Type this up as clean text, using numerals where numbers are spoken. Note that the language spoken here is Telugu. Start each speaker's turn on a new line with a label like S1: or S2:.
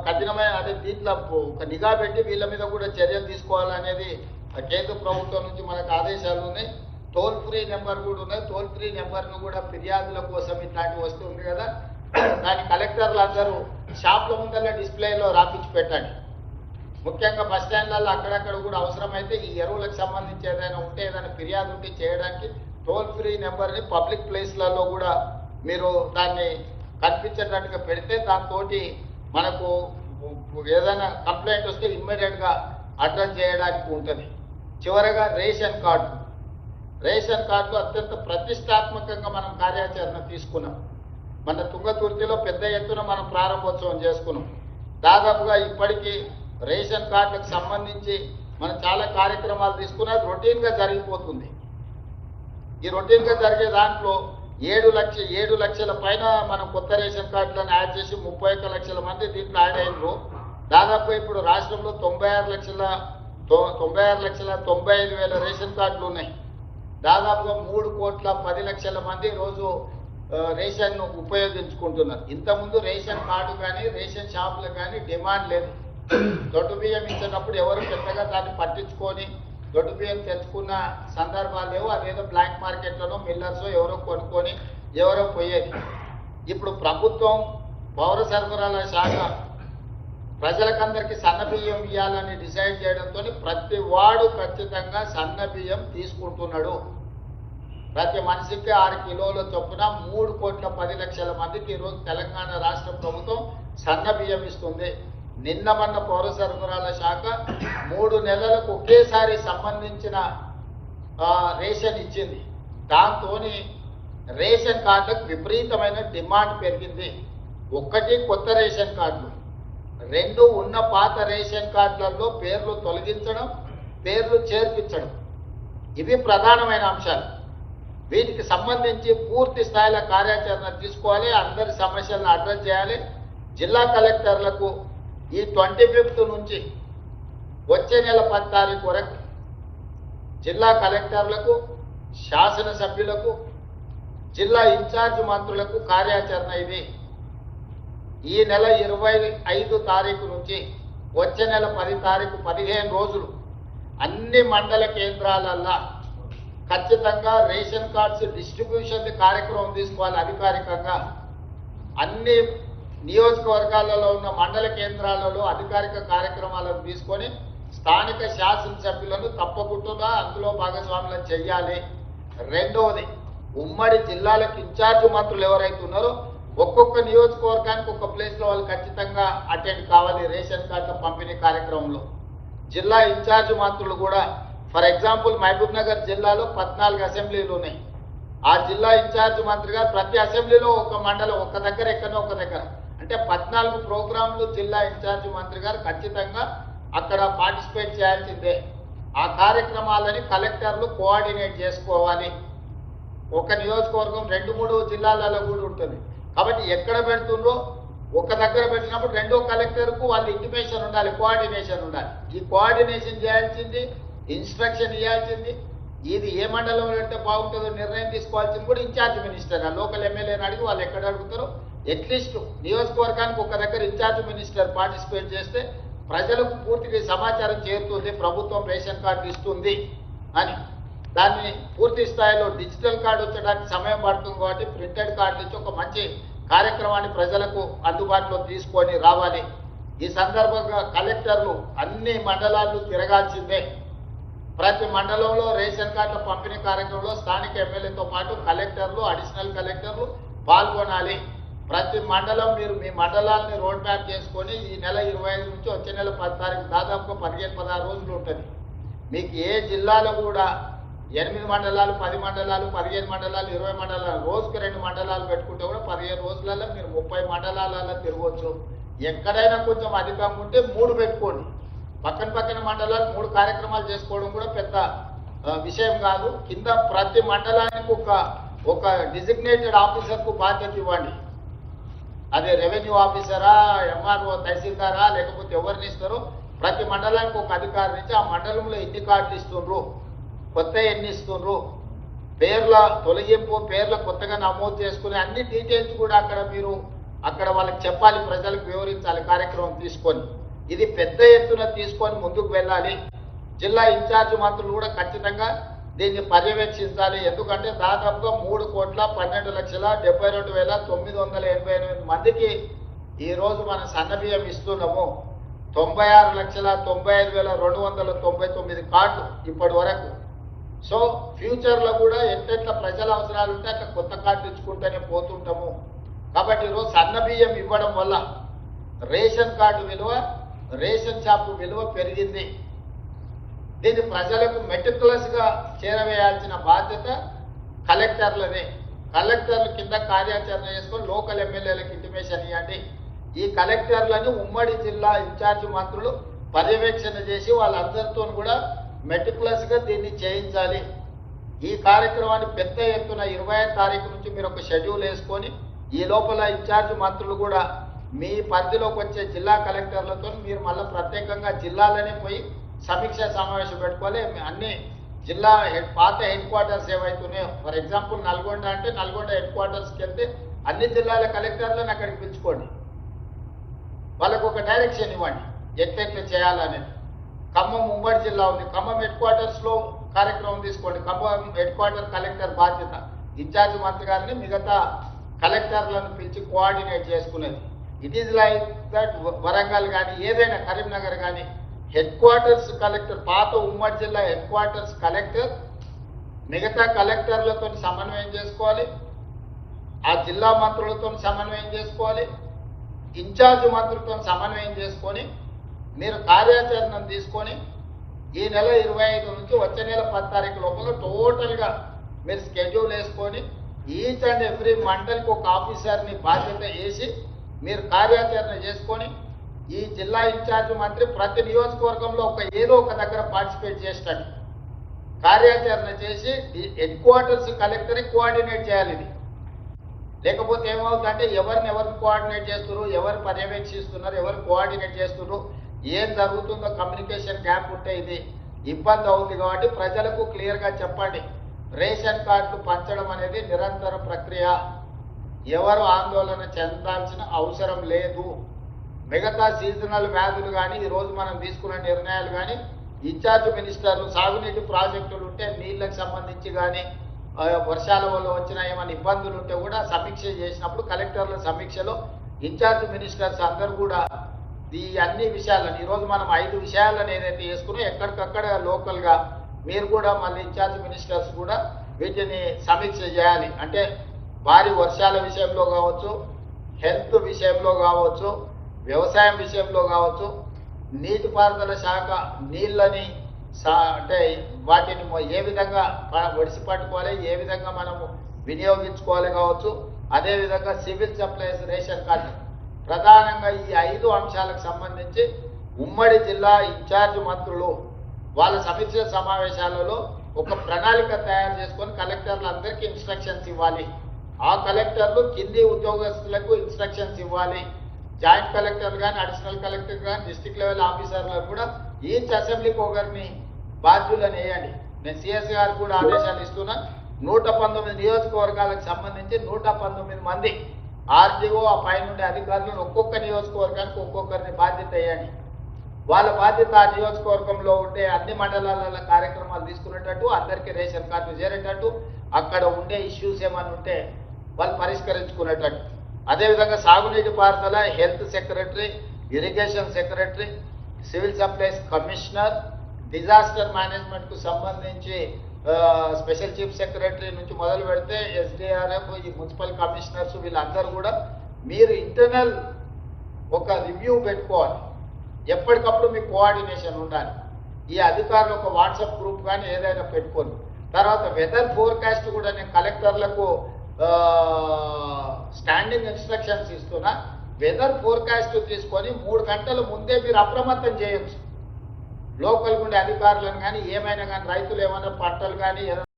S1: కఠినమైన అదే దీంట్లో ఒక నిఘా పెట్టి వీళ్ళ మీద కూడా చర్యలు తీసుకోవాలనేది కేంద్ర ప్రభుత్వం నుంచి మనకు ఆదేశాలు ఉన్నాయి. టోల్ ఫ్రీ నెంబర్ కూడా ఉన్నాయి. టోల్ ఫ్రీ నెంబర్ను కూడా ఫిర్యాదుల కోసం ఇట్లాంటివి వస్తుంది కదా, దాని కలెక్టర్లు అందరూ షాప్ల ముందర డిస్ప్లేలో రాపించి పెట్టండి. ముఖ్యంగా బస్ స్టాండ్లలో అక్కడక్కడ కూడా అవసరమైతే ఈ ఎరువులకు సంబంధించి ఏదైనా ఉంటే ఏదైనా ఫిర్యాదు ఉంటే చేయడానికి టోల్ ఫ్రీ నెంబర్ని పబ్లిక్ ప్లేస్లలో కూడా మీరు దాన్ని కనిపించేటట్టుగా పెడితే దాంతో మనకు ఏదైనా కంప్లైంట్ వస్తే ఇమ్మీడియట్గా అడ్రస్ చేయడానికి ఉంటుంది. చివరగా రేషన్ కార్డు అత్యంత ప్రతిష్టాత్మకంగా మనం కార్యాచరణ తీసుకున్నాం. మన తుంగతుర్తిలో పెద్ద ఎత్తున మనం ప్రారంభోత్సవం చేసుకున్నాం. దాదాపుగా ఇప్పటికీ రేషన్ కార్డులకు సంబంధించి మనం చాలా కార్యక్రమాలు తీసుకున్నది రొటీన్గా జరిగిపోతుంది. ఈ రొటీన్గా జరిగే దాంట్లో 7 లక్షల పైన మనం కొత్త రేషన్ కార్డులను యాడ్ చేసి 31 లక్షల మంది దీంట్లో యాడ్ అయినరు. దాదాపు ఇప్పుడు రాష్ట్రంలో 96,95,000 రేషన్ కార్డులు ఉన్నాయి. దాదాపుగా 3,10,00,000 మంది రోజు రేషన్ ఉపయోగించుకుంటున్నారు. ఇంతకుముందు రేషన్ కార్డు కానీ రేషన్ షాపులు కానీ డిమాండ్ లేదు. దొడ్డు బియ్యం ఇచ్చినప్పుడు ఎవరు పెద్దగా దాన్ని పట్టించుకొని దొడ్డు బియ్యం తెచ్చుకున్న సందర్భాలు లేవు. అదేదో బ్లాక్ మార్కెట్లలో మిల్లర్స్ ఎవరో కొనుక్కొని ఎవరో పోయేది. ఇప్పుడు ప్రభుత్వం పౌర సరఫరాల శాఖ ప్రజలకందరికీ సన్న బియ్యం ఇవ్వాలని డిసైడ్ చేయడంతో ప్రతి వాడు ఖచ్చితంగా సన్న బియ్యం తీసుకుంటున్నాడు. ప్రతి మనిషికి 6 కిలోల చొప్పున 3,10,00,000 మందికి ఈరోజు తెలంగాణ రాష్ట్ర ప్రభుత్వం సన్న బియ్యం ఇస్తుంది. నిన్న మొన్న పౌర సరఫరాల శాఖ 3 నెలలకు ఒకేసారి సంబంధించిన రేషన్ ఇచ్చింది. దాంతో రేషన్ కార్డులకు విపరీతమైన డిమాండ్ పెరిగింది. 1 కొత్త రేషన్ కార్డులు, 2 ఉన్న పాత రేషన్ కార్డులలో పేర్లు తొలగించడం, పేర్లు చేర్పించడం, ఇవి ప్రధానమైన అంశాలు. వీటికి సంబంధించి పూర్తి స్థాయిలో కార్యాచరణ తీసుకోవాలి. అందరి సమస్యలను అడ్రస్ చేయాలి. జిల్లా కలెక్టర్లకు ఈ 25th నుంచి వచ్చే నెల 10 తారీఖు వరకు జిల్లా కలెక్టర్లకు, శాసనసభ్యులకు, జిల్లా ఇన్ఛార్జ్ మంత్రులకు కార్యాచరణ ఇది. ఈ నెల 25 తారీఖు నుంచి వచ్చే నెల 10 తారీఖు 15 రోజులు అన్ని మండల కేంద్రాలల్లో ఖచ్చితంగా రేషన్ కార్డ్స్ డిస్ట్రిబ్యూషన్ కార్యక్రమం తీసుకోవాలి. అధికారికంగా అన్ని నియోజకవర్గాలలో ఉన్న మండల కేంద్రాలలో అధికారిక కార్యక్రమాలను తీసుకొని స్థానిక శాసనసభ్యులను తప్పకుండా అందులో భాగస్వాములను చెయ్యాలి. రెండవది, ఉమ్మడి జిల్లాలకు ఇన్ఛార్జ్ మంత్రులు ఎవరైతే ఉన్నారో ఒక్కొక్క నియోజకవర్గానికి ఒక ప్లేస్లో వాళ్ళు ఖచ్చితంగా అటెండ్ కావాలి రేషన్ కార్డుల పంపిణీ కార్యక్రమంలో. జిల్లా ఇన్ఛార్జ్ మంత్రులు కూడా, ఫర్ ఎగ్జాంపుల్ మహబూబ్ నగర్ జిల్లాలో 14 అసెంబ్లీలు ఉన్నాయి. ఆ జిల్లా ఇన్ఛార్జ్ మంత్రి గారు ప్రతి అసెంబ్లీలో ఒక మండలం ఒక దగ్గర ఎక్కడో ఒక దగ్గర అంటే 14 ప్రోగ్రాంలు జిల్లా ఇన్ఛార్జ్ మంత్రి గారు ఖచ్చితంగా అక్కడ పార్టిసిపేట్ చేయాల్సిందే. ఆ కార్యక్రమాలని కలెక్టర్లు కోఆర్డినేట్ చేసుకోవాలి. ఒక నియోజకవర్గం 2-3 జిల్లాలలో కూడా ఉంటుంది కాబట్టి ఎక్కడ పెడుతుందో ఒక దగ్గర పెట్టినప్పుడు రెండో కలెక్టర్కు వాళ్ళు ఇంటిమేషన్ ఉండాలి, కోఆర్డినేషన్ ఉండాలి. ఈ కోఆర్డినేషన్ చేయాల్సింది, ఇన్స్ట్రక్షన్ ఇవ్వాల్సింది, ఇది ఏ మండలంలో పెడితే బాగుంటుందో నిర్ణయం తీసుకోవాల్సింది కూడా ఇన్ఛార్జ్ మినిస్టర్. ఆ లోకల్ ఎమ్మెల్యేని అడిగి వాళ్ళు ఎక్కడ అడుగుతారో అట్లీస్ట్ నియోజకవర్గానికి ఒక దగ్గర ఇన్ఛార్జ్ మినిస్టర్ పార్టిసిపేట్ చేస్తే ప్రజలకు పూర్తిగా సమాచారం చేరుతుంది, ప్రభుత్వం రేషన్ కార్డు ఇస్తుంది అని. దాన్ని పూర్తి స్థాయిలో డిజిటల్ కార్డు వచ్చడానికి సమయం పడుతుంది కాబట్టి ప్రింటెడ్ కార్డు ఇచ్చి ఒక మంచి కార్యక్రమాన్ని ప్రజలకు అందుబాటులో తీసుకొని రావాలి. ఈ సందర్భంగా కలెక్టర్లు అన్ని మండలాలు తిరగాల్సిందే. ప్రతి మండలంలో రేషన్ కార్డుల పంపిణీ కార్యక్రమంలో స్థానిక ఎమ్మెల్యేతో పాటు కలెక్టర్లు, అడిషనల్ కలెక్టర్లు పాల్గొనాలి. ప్రతి మండలం మీరు మీ మండలాన్ని రోడ్ మ్యాప్ చేసుకొని ఈ నెల 25 నుంచి వచ్చే నెల 10 తారీఖు దాదాపుగా 15-16 రోజులు ఉంటుంది. మీకు ఏ జిల్లాలో కూడా 8 మండలాలు, 10 మండలాలు, 15 మండలాలు, 20 మండలాలు, రోజుకు 2 మండలాలు పెట్టుకుంటే కూడా 15 రోజులలో మీరు 30 మండలాలలో తిరగవచ్చు. ఎక్కడైనా కొంచెం అధికంగా ఉంటే 3 పెట్టుకోండి. పక్కన మండలాలు 3 కార్యక్రమాలు చేసుకోవడం కూడా పెద్ద విషయం కాదు. కింద ప్రతి మండలానికి ఒక డిజిగ్నేటెడ్ ఆఫీసర్కు బాధ్యత ఇవ్వండి. అదే రెవెన్యూ ఆఫీసరా, ఎంఆర్ఓ, తహసీల్దారా, లేకపోతే ఎవరిని ఇస్తారో ప్రతి మండలానికి ఒక అధికారిని ఇచ్చి ఆ మండలంలో ఎన్ని కార్డులు ఇస్తుండ్రు, కొత్త ఎన్ని ఇస్తుండ్రు, పేర్ల తొలగింపు, పేర్ల కొత్తగా నమోదు చేసుకునే అన్ని డీటెయిల్స్ కూడా అక్కడ మీరు అక్కడ వాళ్ళకి చెప్పాలి, ప్రజలకు వివరించాలి కార్యక్రమం తీసుకొని. ఇది పెద్ద ఎత్తున తీసుకొని ముందుకు వెళ్ళాలి. జిల్లా ఇన్ఛార్జ్ మంత్రులు కూడా ఖచ్చితంగా దీన్ని పర్యవేక్షించాలి. ఎందుకంటే దాదాపుగా 3,12,72,988 మందికి ఈరోజు మనం సన్నబియ్యం ఇస్తున్నాము. 96,95,299 కార్డులు ఇప్పటి వరకు. సో ఫ్యూచర్లో కూడా ఎట్లెట్లా ప్రజల అవసరాలు ఉంటే అట్లా కొత్త కార్డులు ఇచ్చుకుంటూనే పోతుంటాము. కాబట్టి ఈరోజు సన్నబియ్యం ఇవ్వడం వల్ల రేషన్ కార్డు విలువ, రేషన్ షాపు విలువ పెరిగింది. దీన్ని ప్రజలకు మెటిక్యులస్గా చేరవేయాల్సిన బాధ్యత కలెక్టర్లదే. కలెక్టర్ల కింద కార్యాచరణ చేసుకొని లోకల్ ఎమ్మెల్యేలకు ఇంటిమేషన్ ఇవ్వండి. ఈ కలెక్టర్లను ఉమ్మడి జిల్లా ఇన్ఛార్జ్ మంత్రులు పర్యవేక్షణ చేసి వాళ్ళందరితో కూడా మెటిక్యులస్గా దీన్ని చేయించాలి. ఈ కార్యక్రమాన్ని పెద్ద ఎత్తున 25వ తారీఖు నుంచి మీరు ఒక షెడ్యూల్ వేసుకొని ఈ లోపల ఇన్ఛార్జ్ మంత్రులు కూడా మీ పరిధిలోకి వచ్చే జిల్లా కలెక్టర్లతో మీరు మళ్ళీ ప్రత్యేకంగా జిల్లాలోనే పోయి సమీక్ష సమావేశం పెట్టుకోవాలి. అన్ని జిల్లా పాత హెడ్ క్వార్టర్స్ ఏవైతున్నాయో, ఫర్ ఎగ్జాంపుల్ నల్గొండ అంటే నల్గొండ హెడ్ క్వార్టర్స్కి వెళ్తే అన్ని జిల్లాల కలెక్టర్లను అక్కడికి పిలుచుకోండి. వాళ్ళకు ఒక డైరెక్షన్ ఇవ్వండి ఎట్లెట్లా చేయాలనేది. ఖమ్మం ఉమ్మడి జిల్లా ఉంది, ఖమ్మం హెడ్ క్వార్టర్స్లో కార్యక్రమం తీసుకోండి. ఖమ్మం హెడ్ క్వార్టర్ కలెక్టర్ బాధ్యత ఇన్ఛార్జ్ మంత్రి గారిని మిగతా కలెక్టర్లను పిలిచి కోఆర్డినేట్ చేసుకునేది. It is like that. Warangal కానీ ఏదైనా కరీంనగర్ కానీ హెడ్ క్వార్టర్స్ కలెక్టర్, పాత ఉమ్మడి జిల్లా హెడ్ క్వార్టర్స్ కలెక్టర్ మిగతా కలెక్టర్లతో సమన్వయం చేసుకోవాలి, ఆ జిల్లా మంత్రులతో సమన్వయం చేసుకోవాలి, ఇన్ఛార్జ్ మంత్రులతో సమన్వయం చేసుకొని మీరు కార్యాచరణను తీసుకొని ఈ నెల 25 నుంచి వచ్చే నెల 10 తారీఖు లోపల టోటల్గా మీరు స్కెడ్యూల్ వేసుకొని ఈచ్ అండ్ ఎవ్రీ మండల్కి ఒక ఆఫీసర్ని బాధ్యత వేసి మీరు కార్యాచరణ చేసుకొని ఈ జిల్లా ఇన్ఛార్జ్ మంత్రి ప్రతి నియోజకవర్గంలో ఏదో ఒక దగ్గర పార్టిసిపేట్ చేసేటట్టు కార్యాచరణ చేసి హెడ్ క్వార్టర్స్ కలెక్టర్ని కోఆర్డినేట్ చేయాలి. ఇది లేకపోతే ఏమవుతుందంటే ఎవరిని కోఆర్డినేట్ చేస్తున్నారు, ఎవరు పర్యవేక్షిస్తున్నారు, ఎవరు కోఆర్డినేట్ చేస్తున్నారు, ఏం జరుగుతుందో కమ్యూనికేషన్ గ్యాప్ ఉంటే ఇది ఇబ్బంది అవుతుంది. కాబట్టి ప్రజలకు క్లియర్గా చెప్పండి, రేషన్ కార్డులు పంచడం అనేది నిరంతర ప్రక్రియ. ఎవరు ఆందోళన చెందాల్సిన అవసరం లేదు. మిగతా సీజనల్ వ్యాధులు కానీ ఈరోజు మనం తీసుకున్న నిర్ణయాలు కానీ ఇన్ఛార్జ్ మినిస్టర్లు సాగునీటి ప్రాజెక్టులు ఉంటే నీళ్ళకి సంబంధించి కానీ వర్షాల వల్ల వచ్చిన ఏమైనా ఇబ్బందులు ఉంటే కూడా సమీక్ష చేసినప్పుడు కలెక్టర్ల సమీక్షలో ఇన్ఛార్జ్ మినిస్టర్స్ అందరూ కూడా ఈ అన్ని విషయాలను ఈరోజు మనం 5 విషయాలను ఏదైతే వేసుకున్నా ఎక్కడికక్కడ లోకల్గా మీరు కూడా మళ్ళీ ఇన్ఛార్జ్ మినిస్టర్స్ కూడా వీటిని సమీక్ష చేయాలి. అంటే భారీ వర్షాల విషయంలో కావచ్చు, హెల్త్ విషయంలో కావచ్చు, వ్యవసాయం విషయంలో కావచ్చు, నీటిపారుదల శాఖ నీళ్ళని అంటే వాటిని ఏ విధంగా ఒడిసి పట్టుకోవాలి, ఏ విధంగా మనము వినియోగించుకోవాలి కావచ్చు. అదేవిధంగా సివిల్ సప్లైస్, రేషన్ కార్డు, ప్రధానంగా ఈ 5 అంశాలకు సంబంధించి ఉమ్మడి జిల్లా ఇన్ఛార్జ్ మంత్రులు వాళ్ళ సమీక్ష సమావేశాలలో ఒక ప్రణాళిక తయారు చేసుకొని కలెక్టర్లు అందరికీ ఇన్స్ట్రక్షన్స్ ఇవ్వాలి. ఆ కలెక్టర్లు కింది ఉద్యోగస్తులకు ఇన్స్ట్రక్షన్స్ ఇవ్వాలి. జాయింట్ కలెక్టర్ కానీ, అడిషనల్ కలెక్టర్ కానీ, డిస్ట్రిక్ట్ లెవెల్ ఆఫీసర్లకు కూడా ఈచ్ అసెంబ్లీకి ఒకరిని బాధ్యులను వేయండి. నేను సిఎస్ గారు కూడా ఆదేశాలు ఇస్తున్నా. 119 నియోజకవర్గాలకు సంబంధించి 119 మంది ఆర్డీఓ ఆ పైనుండే అధికారులను ఒక్కొక్క నియోజకవర్గానికి ఒక్కొక్కరిని బాధ్యత వేయండి. వాళ్ళ బాధ్యత ఆ నియోజకవర్గంలో ఉండే అన్ని మండలాల కార్యక్రమాలు తీసుకునేటట్టు, అందరికీ రేషన్ కార్డు చేరేటట్టు, అక్కడ ఉండే ఇష్యూస్ ఏమైనా ఉంటే వాళ్ళు పరిష్కరించుకునేటట్టు. అదేవిధంగా సాగునీటి పారుదల health secretary, irrigation secretary, civil supplies commissioner, disaster మేనేజ్మెంట్కు సంబంధించి స్పెషల్ చీఫ్ సెక్రటరీ నుంచి మొదలు పెడితే ఎస్డిఆర్ఎఫ్, ఈ మున్సిపల్ కమిషనర్స్ వీళ్ళందరూ కూడా మీరు ఇంటర్నల్ ఒక రివ్యూ పెట్టుకోవాలి. ఎప్పటికప్పుడు మీకు కోఆర్డినేషన్ ఉండాలి. ఈ అధికారులు ఒక వాట్సాప్ గ్రూప్ కానీ ఏదైనా పెట్టుకోండి. తర్వాత వెదర్ ఫోర్కాస్ట్ కూడా నేను కలెక్టర్లకు స్టాండింగ్ ఇన్స్ట్రక్షన్స్ ఇస్తున్నా. వెదర్ ఫోర్కాస్ట్ తీసుకొని 3 గంటల ముందే మీరు అప్రమత్తం చేయొచ్చు. లోకల్ ఉండే అధికారులను కానీ ఏమైనా కానీ రైతులు ఏమైనా పంటలు కానీ